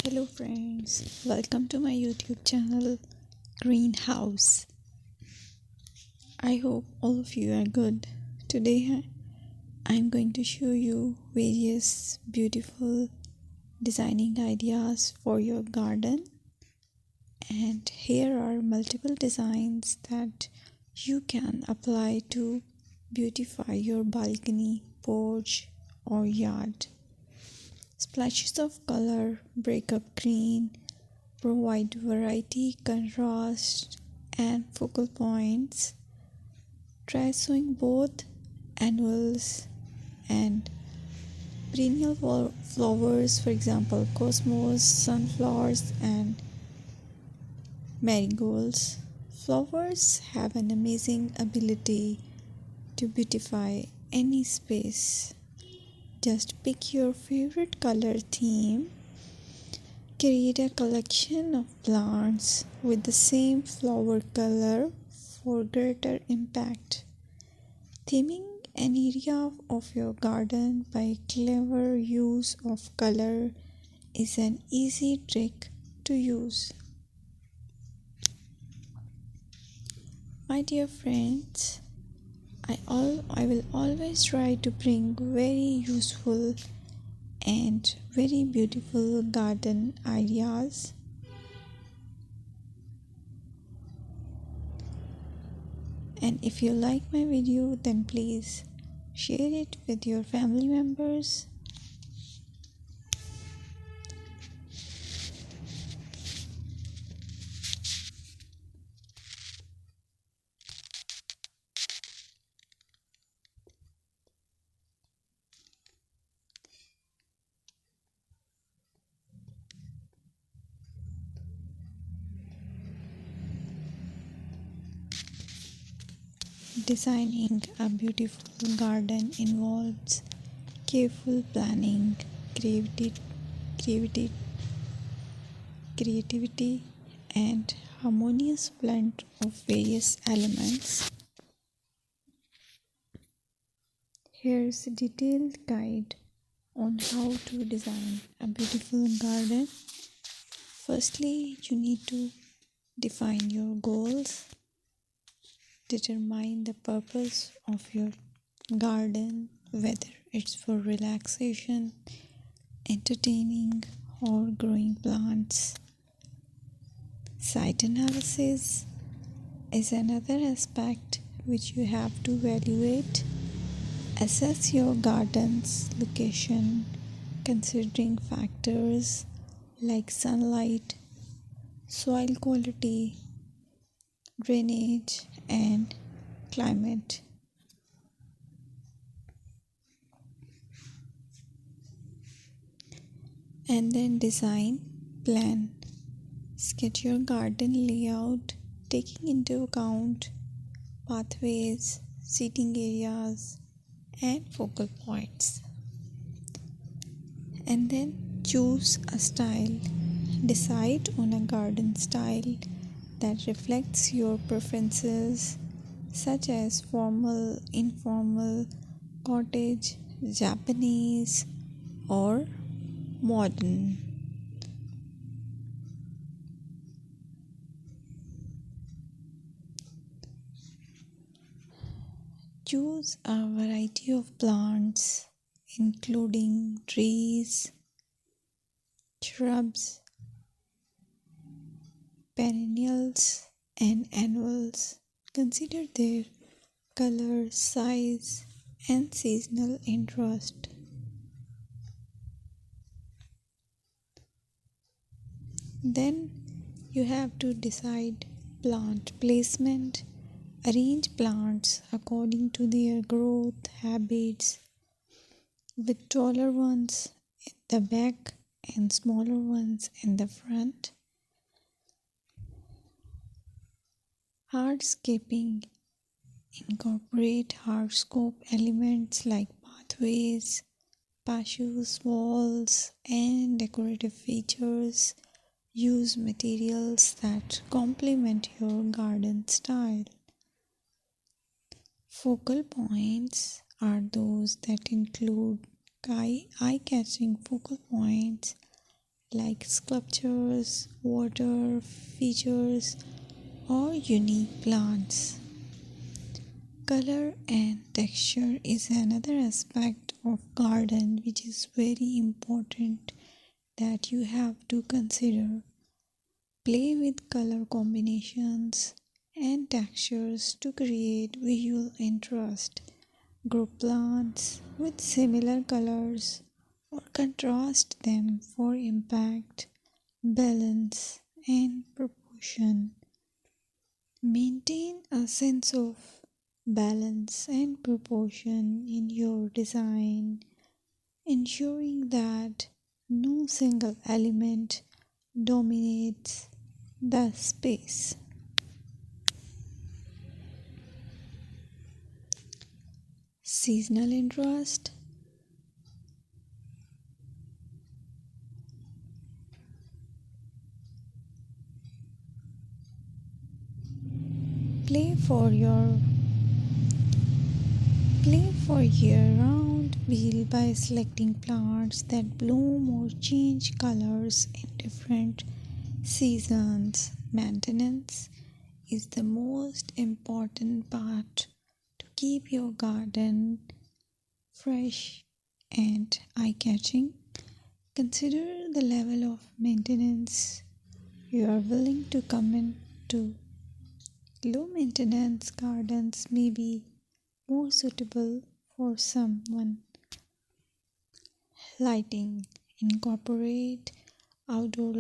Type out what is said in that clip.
Hello friends, welcome to my YouTube channel Greenhouse. I hope all of you are good. Today I'm going to show you various beautiful designing ideas for your garden, and here are multiple designs that you can apply to beautify your balcony, porch or yard. Splashes of color break up green, provide variety, contrast, and focal points. Try sowing both annuals and perennial flowers, for example, cosmos, sunflowers, and marigolds. Flowers have an amazing ability to beautify any space. Just pick your favorite color theme. Create a collection of plants with the same flower color for greater impact. Theming an area of your garden by clever use of color is an easy trick to use. My dear friends, I will always try to bring very useful and very beautiful garden ideas. And if you like my video, then please share it with your family members. Designing a beautiful garden involves careful planning, creativity, creativity, and harmonious blend of various elements. Here's a detailed guide on how to design a beautiful garden. Firstly, you need to define your goals. Determine the purpose of your garden, whether it's for relaxation, entertaining, or growing plants. Site analysis is another aspect which you have to evaluate. Assess your garden's location, considering factors like sunlight, soil quality, drainage, and climate. And then design, plan. Sketch your garden layout, taking into account pathways, seating areas, and focal points. And then choose a style. Decide on a garden style that reflects your preferences, such as formal, informal, cottage, Japanese, or modern. Choose a variety of plants, including trees, shrubs, perennials, and annuals. Consider their color, size, and seasonal interest. Then you have to decide plant placement. Arrange plants according to their growth habits, with taller ones in the back and smaller ones in the front. Hardscaping. Incorporate hardscape elements like pathways, patios, walls, and decorative features. Use materials that complement your garden style. Focal points are those that include eye-catching focal points like sculptures, water features, or unique plants. Color and texture is another aspect of garden which is very important that you have to consider. Play with color combinations and textures to create visual interest. Group plants with similar colors or contrast them for impact, balance, and proportion. Maintain a sense of balance and proportion in your design, ensuring that no single element dominates the space. Seasonal interest. Play for your Play for year-round wheel by selecting plants that bloom or change colors in different seasons. Maintenance is the most important part to keep your garden fresh and eye-catching. Consider the level of maintenance you are willing to commit to. Low maintenance gardens may be more suitable for someone. Lighting. Incorporate outdoor